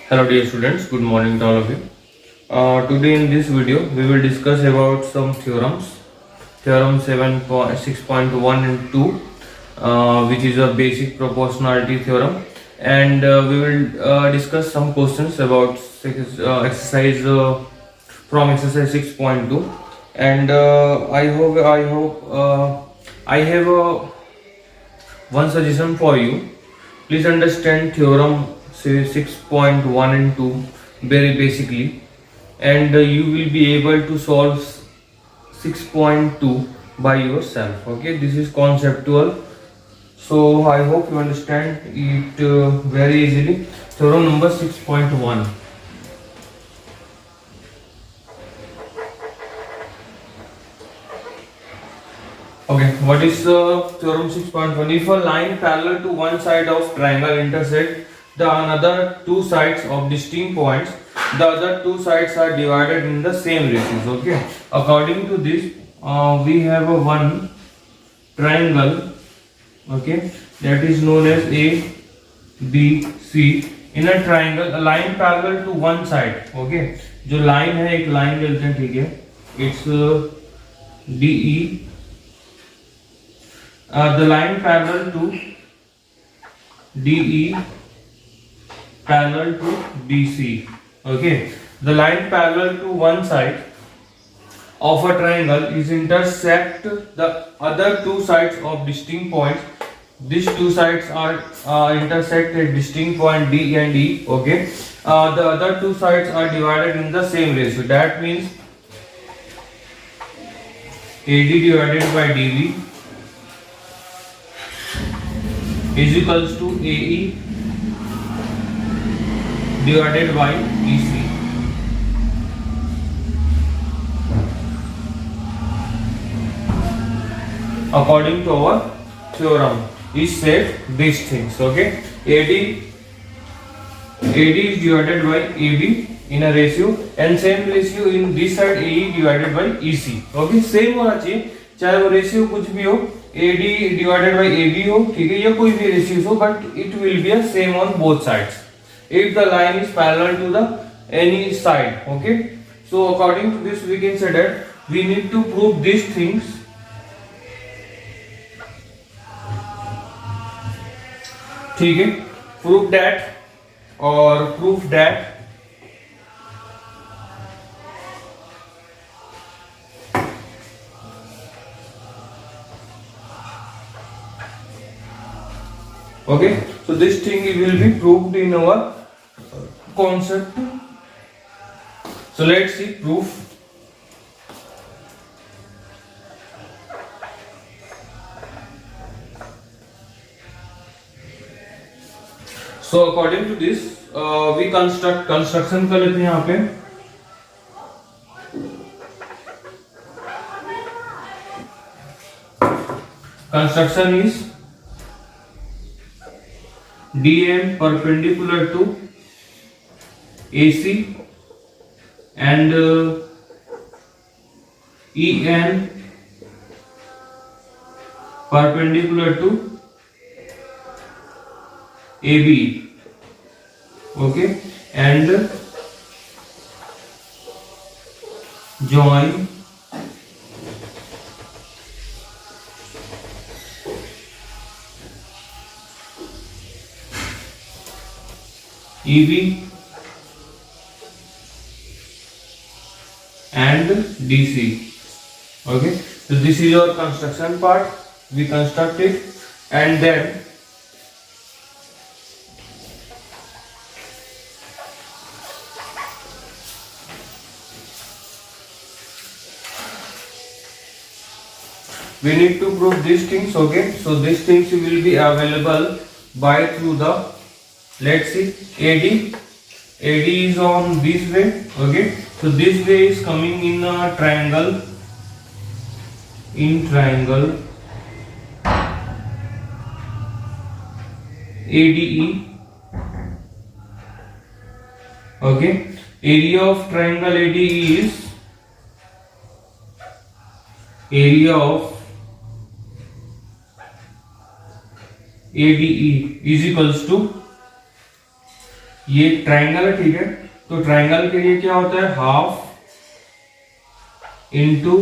Hello dear students, good morning to all of you. Today in this video we will discuss about some theorems. Theorem 7.6.1 and 2 which is a basic proportionality theorem, and we will discuss some questions about exercise from exercise 6.2, and I have one suggestion for you. Please understand theorem say 6.1 and 2 very basically, and you will be able to solve 6.2 by yourself. Okay, this is conceptual, so I hope you understand it very easily. Theorem number 6.1. Okay, what is theorem 6.1? If a line parallel to one side of triangle intersect the another two sides of distinct points, the other two sides are divided in the same ratios. Okay, according to this, we have a one triangle. Okay, that is known as A, B, C. In a triangle, a line parallel to one side. Okay, जो line है एक line लेते हैं, ठीक है, it's DE. The line parallel to DE parallel to BC. Okay, the line parallel to one side of a triangle is intersect the other two sides of distinct points. These two sides are intersect at distinct point D and E. Okay, the other two sides are divided in the same ratio. That means AD divided by DB is equals to AE divided by EC. According to our theorem, is said these things. Okay, AD is divided by AB in a ratio, and same ratio in this side AE divided by EC. Okay, same होना चाहिए, चाहे वो ratio कुछ भी हो, AD divided by AB हो, ठीक है, या कोई भी रेशियो हो, but it will be a same on both sides if the line is parallel to the any side. Okay, so according to this we can say that we need to prove these things. ठीक है, prove that or prove that okay, so this thing will be proved in our concept. So let's see proof. So according to this we construction कर लेते हैं यहाँ पे. Construction is DM perpendicular to AC and EN perpendicular to AB. Okay, and join EB and DC. Okay, so this is your construction part. We construct it, and then we need to prove these things. Okay, so these things will be available by through the, let's see, AD is on this way. Okay, so this way is coming in a triangle, ADE. Okay, area of triangle ADE is area of ADE is equals to ये triangle है, ठीक है। तो triangle के लिए क्या होता है, half into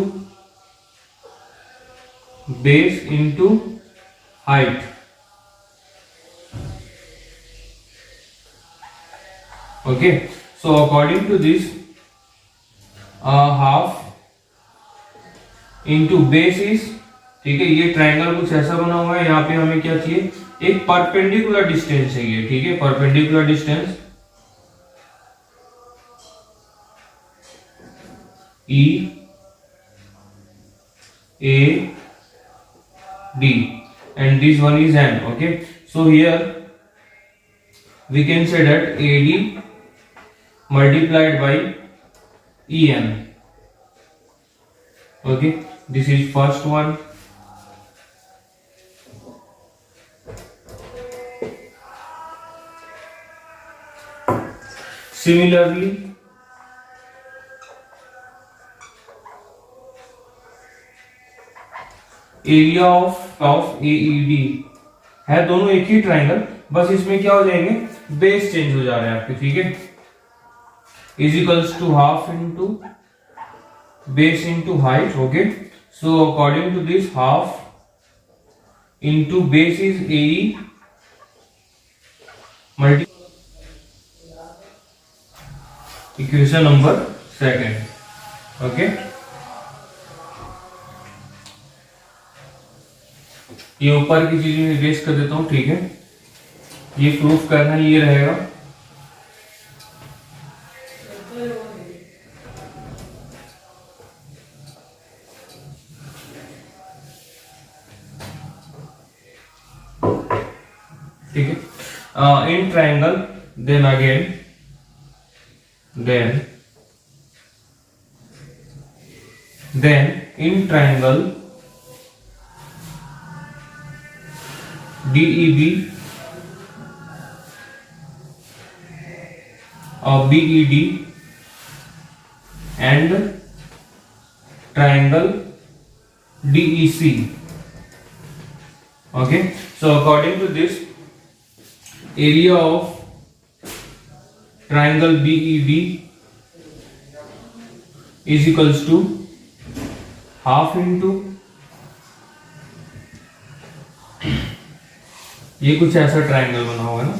base into height. Okay, so according to this half into base is, ठीक है, ये ट्राइंगल कुछ ऐसा बना हुआ है, यहाँ पे हमें क्या चाहिए, एक परपेंडिकुलर डिस्टेंस चाहिए, ठीक है, perpendicular distance E A D and this one is N. Okay, so here we can say that AD multiplied by EN. Okay, this is first one. Similarly, area of AED है, दोनों एक ही triangle, बस इसमें क्या हो जाएंगे, base change हो जा रहे हैं आपके, ठीक है, is equals to half into base into height. Okay, so according to this half into base is AE multi, equation number second. Okay, ये ऊपर की चीजें इरेज कर देता हूं, ठीक है, ये प्रूफ करना ये रहेगा। ठीक है, in triangle then again then in triangle DEB BED and triangle DEC. Okay, so according to this, area of triangle BED is equals to half into, ये कुछ ऐसा ट्राइंगल बना हुआ है ना,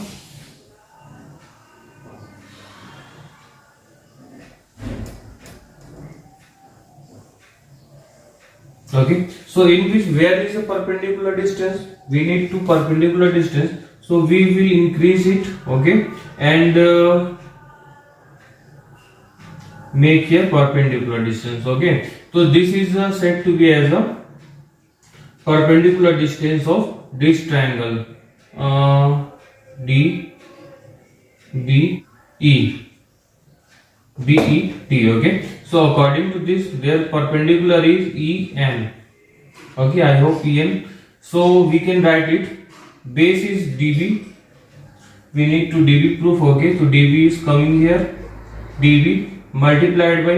okay, so in which where is a perpendicular distance, we need to perpendicular distance, so we will increase it, okay, and make a perpendicular distance. Okay, so this is said to be as a perpendicular distance of this triangle D B E B E T. Okay, so according to this, their perpendicular is E N. Okay, I hope E N, so we can write it, base is DB, we need to DB proof. Okay, so DB is coming here, DB multiplied by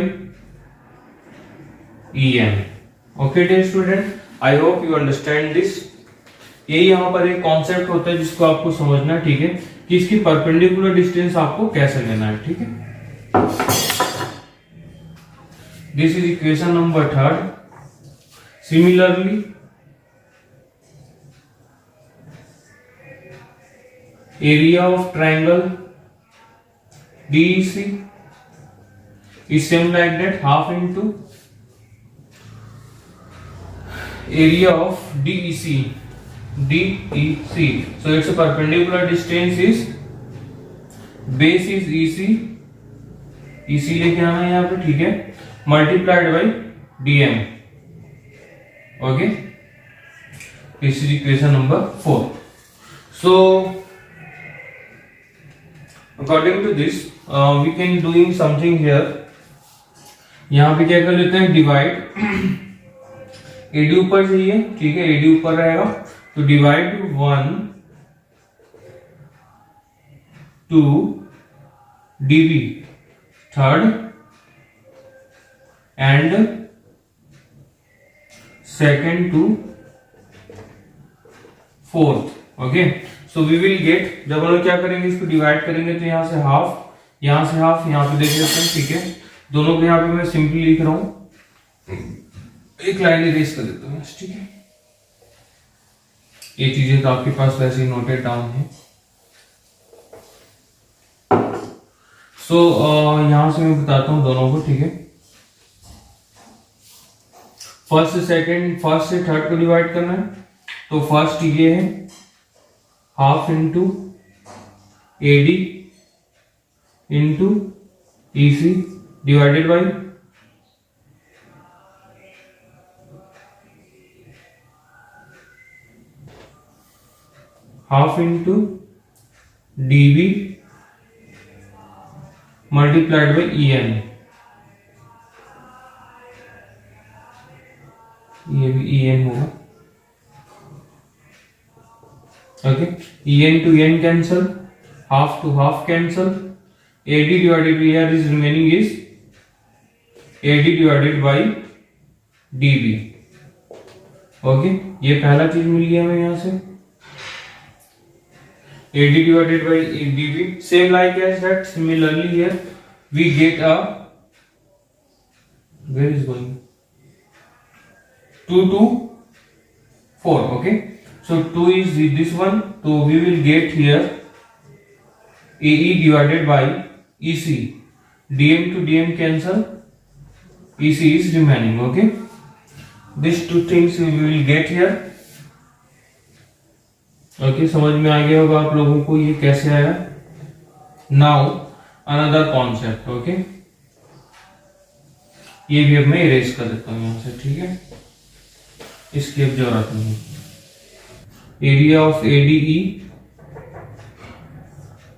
EN. Okay dear student, I hope you understand this. ये यहाँ पर एक concept होता है जिसको आपको समझना है, ठीक है, कि इसकी परपेंडिकुलर डिस्टेंस आपको कैसे लेना है, ठीक है। This is equation number third. Similarly area of triangle DEC is same like that, half into area of DEC. So its perpendicular distance is, base is EC लेके आना है यहाँ पे, ठीक है, multiplied by DM. Okay, this is equation number 4. So according to this, we can doing something here. यहाँ पे क्या कर लेते हैं, डिवाइड, एडी ऊपर चाहिए, ठीक है, एडी ऊपर रहेगा, तो divide 1 to DB third and second to fourth. Okay, so we will get, जब हम लोग क्या करेंगे इसको डिवाइड करेंगे तो यहाँ से हाफ, यहाँ से हाफ, यहाँ पे देख लेते हैं, ठीक है। दोनों को यहाँ पे मैं सिंपली लिख रहा हूँ, एक लाइन इरेज कर देता हूँ, ठीक है। ये चीजें तो आपके पास वैसे ही नोटेड डाउन है। सो यहां से मैं बताता हूं दोनों को, ठीक है। फर्स्ट से थर्ड को डिवाइड करना है, तो फर्स्ट ये है half into AD into EC divided by half into DB multiplied by EN, ये भी EN होगा, ओके। EN to EN cancel, half to half cancel, AD divided by here is remaining is AD divided by DB, okay. ये पहला चीज मिल गया हमें यहाँ से, AD divided by DB. Same like as that, similarly here we get a, where is going 2 to 4, okay. So 2 is this one, so we will get here AE divided by EC, DM to DM cancel, EC is remaining, okay. These two things we will get here, okay. समझ में आ गया होगा आप लोगों को ये कैसे आया। Now another concept, okay. ये भी अब मैं इरेज कर देता हूं यहां से, ठीक है, इसकी अब जरूरत नहीं। Area of ADE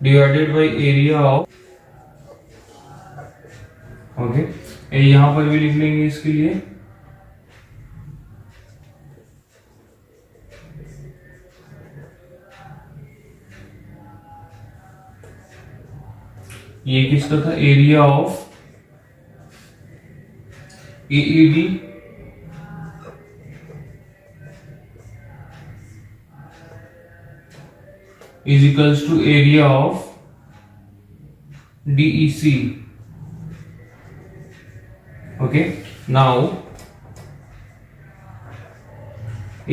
divided by area of, okay, यहां पर भी लिख लेंगे इसके लिए, ये किसका था, area of AED is equals to area of DEC, okay. Now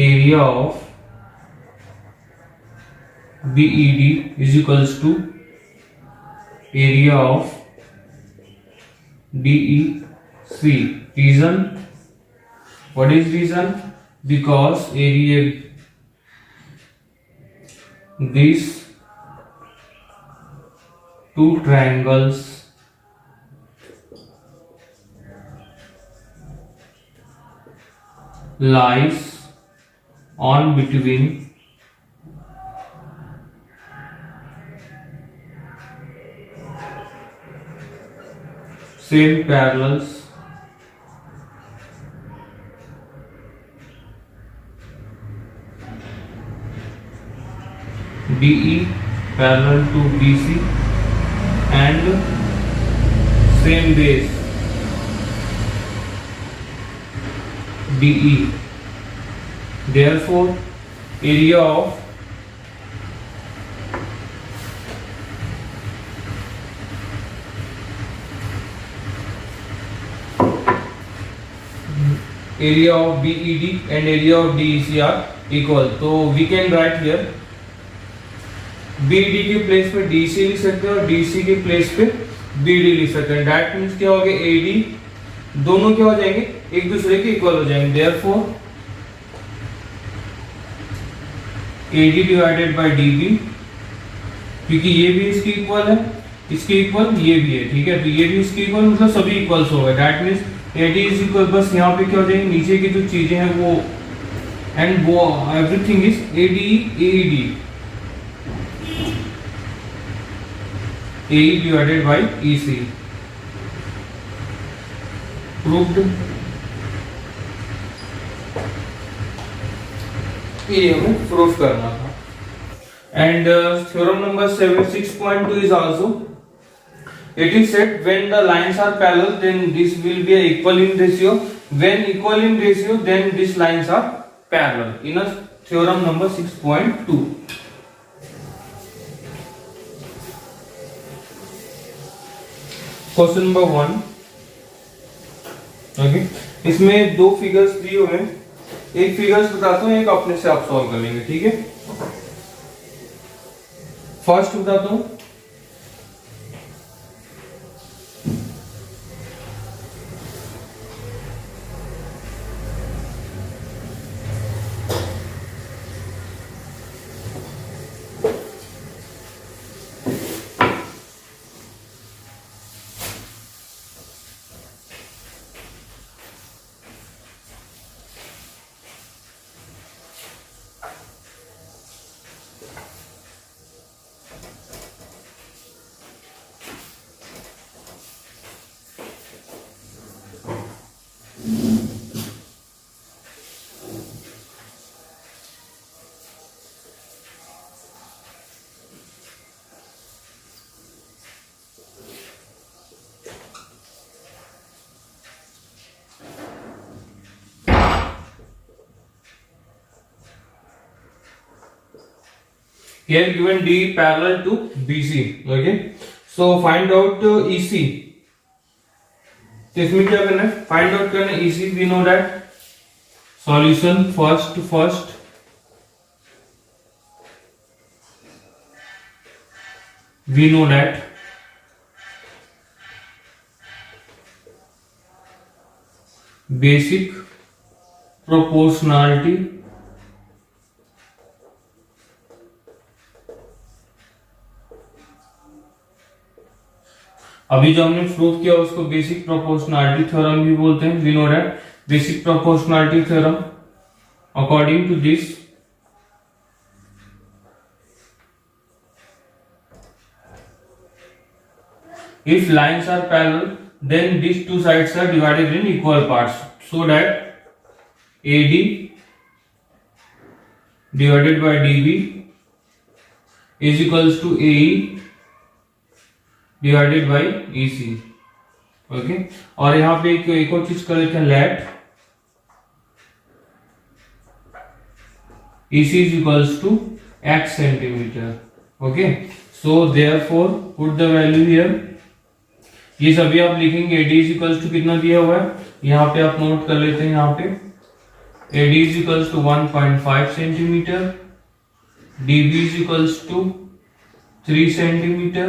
area of BED is equals to area of DEC. Reason, what is reason? Because area, these two triangles lies on between same parallels DE parallel to BC and same base DE. Therefore, area of BED and area of DEC are equal. So we can write here BED के place पे DEC लिख सकते हैं और DEC के place पे BD लिख सकते हैं। That means क्या हो गया, AD दोनों क्या हो जाएंगे, एक दूसरे के इक्वल हो जाएंगे। Therefore AD divided by DB, क्योंकि ये भी इसके इक्वल है, इसके इक्वल ये भी है, ठीक है, तो ये भी इसके इक्वल, मतलब सभी इक्वल्स हो गए। That means AD is equal, बस यहाँ पे क्या हो जाएंगे, नीचे की जो चीजें हैं वो, एंड वो everything is ADE AE divided by EC, proved। ये हमें प्रूफ करना था। And theorem number 6.2 is also, it is said when the lines are parallel then this will be equal in ratio, when equal in ratio then these lines are parallel, in a theorem number 6.2, question number 1। Okay, इसमें दो figures दिए हुए हैं, एक figures बताता हूँ, एक अपने से आप सॉल्व कर लेंगे, ठीक है। फर्स्ट बताता हूँ, here given D parallel to BC, okay, so find out EC। तो इसमें क्या करना है, फाइंड आउट करना है EC। We know that solution first we know that basic proportionality अभी जो हमने प्रूव किया उसको बेसिक प्रोपोर्शनैलिटी थ्योरम भी बोलते हैं। We know that basic proportionality theorem according to this if lines are parallel then these two sides are divided in equal parts so that AD divided by DB is equals to AE divided by EC। Okay, और यहाँ पे एक और चीज कर लेते हैं, let EC is equals to x centimetre. Okay, so therefore put the value here. ये सभी आप लिखेंगे, AD is equals to कितना दिया हुआ है, यहाँ पे आप नोट कर लेते हैं। यहाँ पे AD is equals to 1.5 centimetre, DB is equals to 3 centimetre,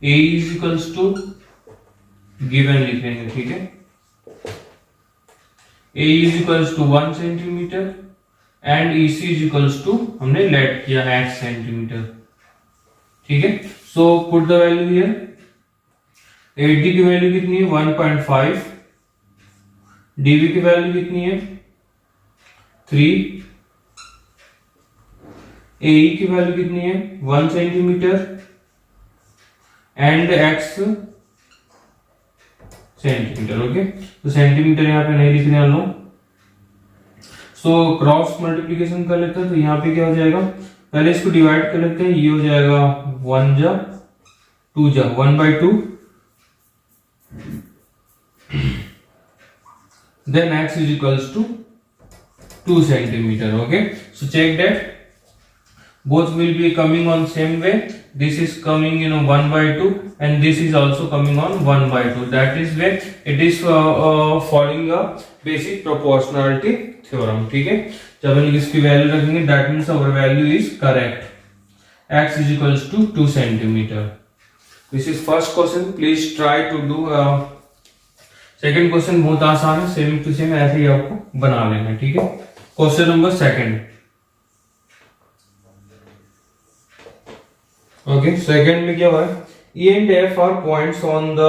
A is equals to given लिखेंगे, ठीक है। A is equals to 1 centimetre and EC is equals to हमने लेट किया x सेंटीमीटर, ठीक है। So put the value here. AD की value कितनी है 1.5, DB की वैल्यू कितनी है 3, AE की वैल्यू कितनी है 1 centimetre and x centimetre. Okay, तो सेंटीमीटर यहाँ पे नहीं लिख रहे लोग, सो क्रॉस मल्टीप्लीकेशन कर लेते हैं। तो यहाँ पे क्या हो जाएगा, पहले इसको डिवाइड कर लेते हैं, ये हो जाएगा 1 जा 2 जा 1/2, then x is equals to 2 centimetre. Okay, so check that both will be coming on same way. This is coming 1/2 and this is also coming on 1/2. That is where it is following a basic proportionality theorem, ठीक है। जब हम इसकी value रखेंगे that means our value is correct, x is equals to 2 centimeter। This is first question, please try to do second question। बहुत आसान है, same to same ऐसे ही आपको बना लेना है, ठीक है। Question number second. Okay, second में क्या हुआ है, E and F are points on the.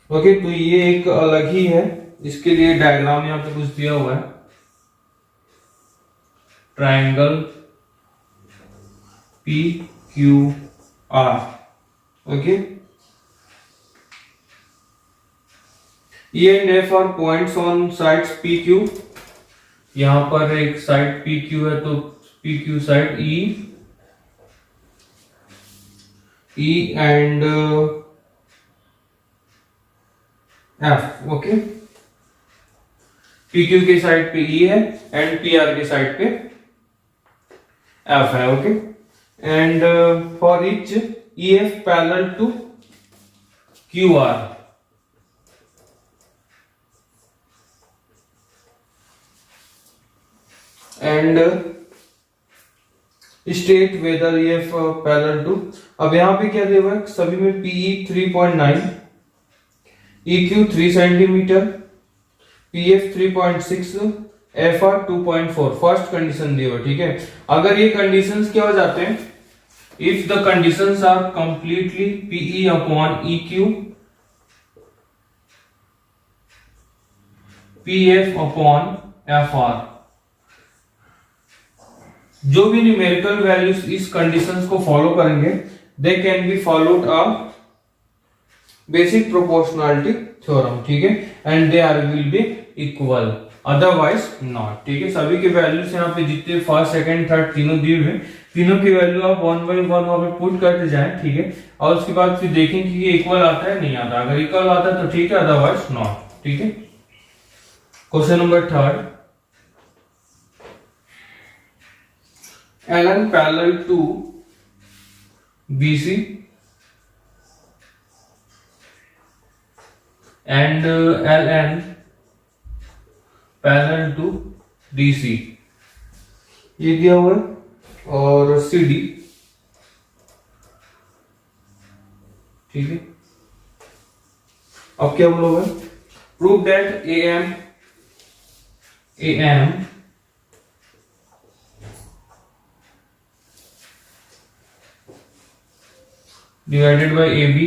Okay, तो ये एक अलग ही है, इसके लिए डायग्राम यहाँ पे कुछ दिया हुआ है, triangle PQR। Okay, E and F are points on sides PQ। यहां पर एक साइड PQ है, तो PQ side E and F। Okay, PQ के साइड पे E है एंड PR के साइड पे F है। Okay, and for each EF parallel to QR. And state whether EF parallel to, अब यहाँ पे क्या दिया हुआ है सभी में PE 3.9, EQ 3 centimetre, PF 3.6, FR 2.4 first condition दी हुई, ठीक है। अगर ये कंडीशंस क्या हो जाते हैं, if the conditions are completely PE upon EQ, PF upon FR, जो भी न्यूमेरिकल वैल्यूज इस कंडीशंस को फॉलो करेंगे they can be followed a basic proportionality theorem, ठीक है, and they are will be equal, otherwise not, ठीक है। सभी के वैल्यूज यहाँ पे जितने फर्स्ट सेकंड थर्ड तीनों दिए हुए, तीनों की वैल्यू आप वन बाई वन वहां पे पुट करते जाएं, ठीक है, और उसके बाद फिर देखेंगे कि ये इक्वल आता है नहीं आता, अगर इक्वल आता है तो ठीक है, अदरवाइज नॉट, ठीक है। Question number third, LN parallel to BC and LN parallel to DC, ये दिया हुआ है, और CD, ठीक है। अब क्या बोलोगे, prove that AM divided by AB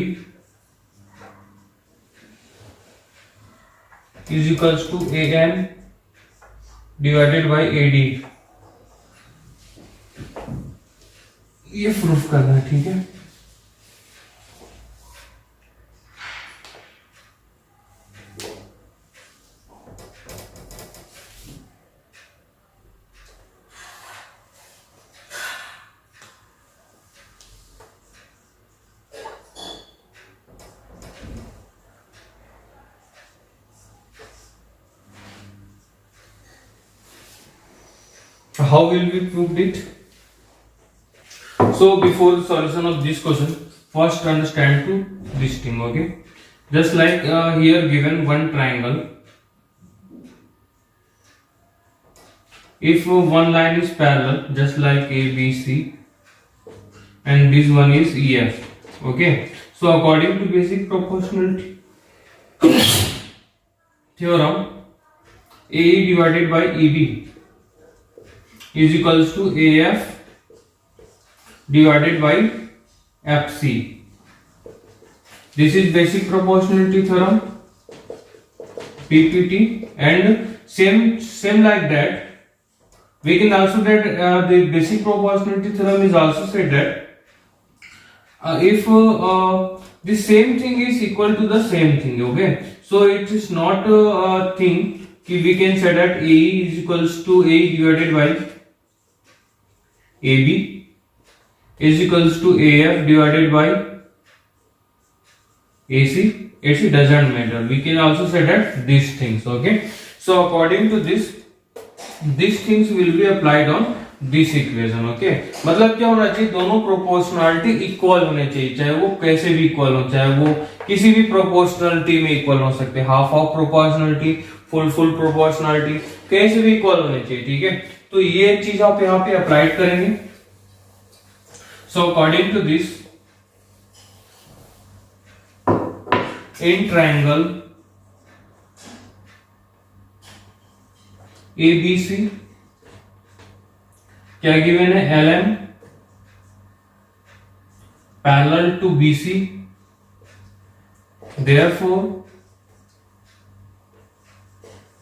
is equals to AM divided by AD, ये प्रूफ करना है, ठीक है। How will we prove it? So before the solution of this question, first understand to this thing, okay? Just like here given one triangle, if one line is parallel, just like ABC, and this one is EF, okay? So according to basic proportionality theorem, AE divided by EB is equals to AF divided by FC. This is basic proportionality theorem, PPT, and same like that we can also get the basic proportionality theorem is also said that if the same thing is equal to the same thing, okay, so it is not a thing कि we can say that AE is equals to AE divided by AB is equals to AF divided by AC. AC doesn't matter. We can also say that these things, okay. So according to this, these things will be applied on this equation, okay. मतलब क्या होना चाहिए, दोनों proportionality equal होने चाहिए, चाहे वो कैसे भी इक्वल हो, चाहे वो किसी भी प्रोपोर्शनलिटी में इक्वल हो सकते हैं, half of proportionality, full proportionality, कैसे भी इक्वल होने चाहिए, ठीक है। तो ये चीज आप यहाँ पे अप्लाई करेंगे। So according to this, in triangle ABC क्या गिवन है, LM parallel to BC, therefore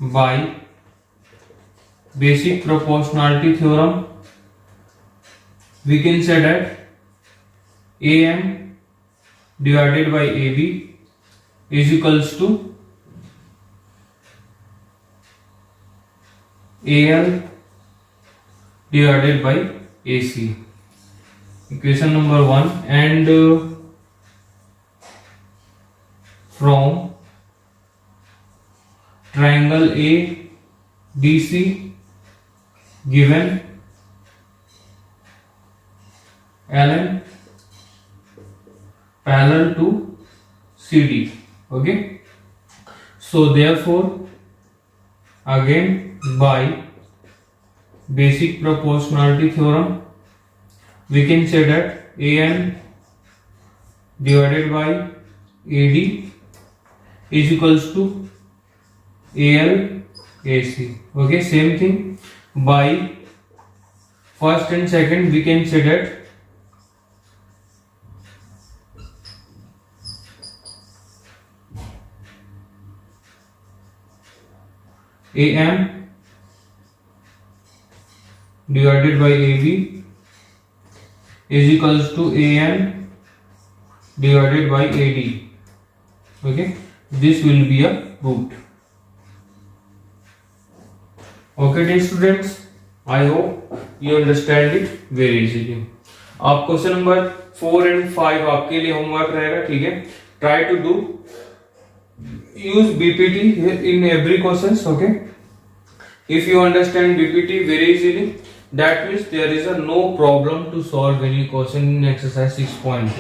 by basic proportionality theorem we can say that AM divided by AB is equals to AL divided by AC. Equation number 1, and from triangle ADC given LN parallel to CD. Okay, so therefore again by basic proportionality theorem we can say that AN divided by AD is equals to AL AC. Okay, same thing by first and second we can say that AM divided by AB is equals to AN divided by AD. Okay, this will be a root. Okay dear students, I hope you understand it very easily. आप question number 4 and 5 आपके लिए homework रहेगा, ठीक है. Try to do use BPT in every questions. Okay, if you understand BPT very easily, that means there is a no problem to solve any question in exercise 6.2.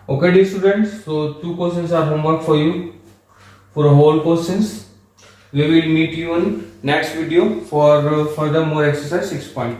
Okay dear students, so 2 questions are homework for you for whole questions. We will meet you in next video for further more exercise 6.2.